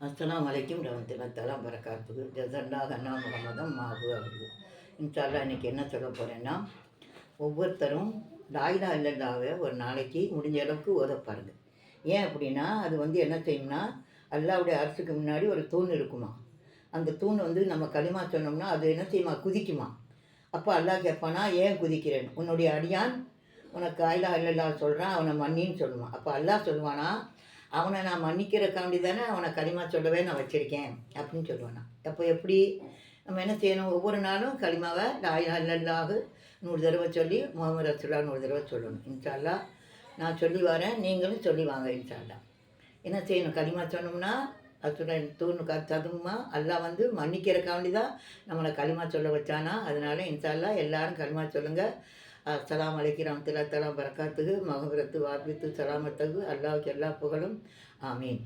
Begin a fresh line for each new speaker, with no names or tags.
அஸ்ஸலாமு அலைக்கும் வரஹ்மத்துல்லாஹி தஆலா பரக்காத்துஹு. ஜஸல்லாஹு அன்னா முஹம்மதம் மாஹு அப்து. இன்ஷாஅல்லாஹ் இன்றைக்கி என்ன சொல்ல போகிறேன்னா, ஒவ்வொருத்தரும் லா இலாஹா இல்லல்லாஹ்வை ஒரு நாளைக்கு முடிஞ்ச அளவுக்கு ஓத பாருங்க. ஏன் அப்படின்னா, அது என்ன செய்யும்னா, அல்லாஹ்வுடைய அரசுக்கு முன்னாடி ஒரு தூண் இருக்குமா. அந்த தூண் நம்ம களிமா சொன்னோம்னா அது என்ன செய்யுமா, குதிக்குமா. அப்போ அல்லாஹ் கேட்பானா, ஏன் குதிக்கிறேன்? உன்னுடைய அடியான் உனக்கு லா இலாஹா இல்லல்லாஹ் சொல்கிறான், அவனை மன்னின்னு சொல்லுவான். அப்போ அல்லாஹ் சொல்லுவானா, அவனை நான் மன்னிக்கிறக்காண்டி தானே அவனை களிமா சொல்லவே நான் வச்சுருக்கேன் அப்படின்னு சொல்லுவானா. அப்போ எப்படி நம்ம என்ன செய்யணும்? ஒவ்வொரு நாளும் களிமாவை லா இலாஹா இல்லல்லாஹு 100 தடவை சொல்லி முஹம்மது ரசூலுல்லாஹ் 100 தடவை சொல்லணும். இன்ஷா அல்லாஹ் நான் சொல்லி வரேன், நீங்களும் சொல்லி வாங்க. இன்ஷா அல்லாஹ் என்ன செய்யணும்? களிமா சொன்னோம்னா அசுரன் தூணுக்கு ததுமா அல்லாஹ் மன்னிக்கிறக்காண்டி தான் நம்மளை களிமா சொல்ல வச்சானா. அதனால இன்ஷா அல்லாஹ் எல்லாரும் களிமா சொல்லுங்கள். அஸ்ஸலாமு அலைக்கும் வரஹ்மத்துல்லாஹி தஆலா பரக்காத்துஹு. மகஃபிரத்து வாஃபியத்து சலாமத்தகு. அல்லாஹ்வுக்கு எல்லா புகழும். ஆமீன்.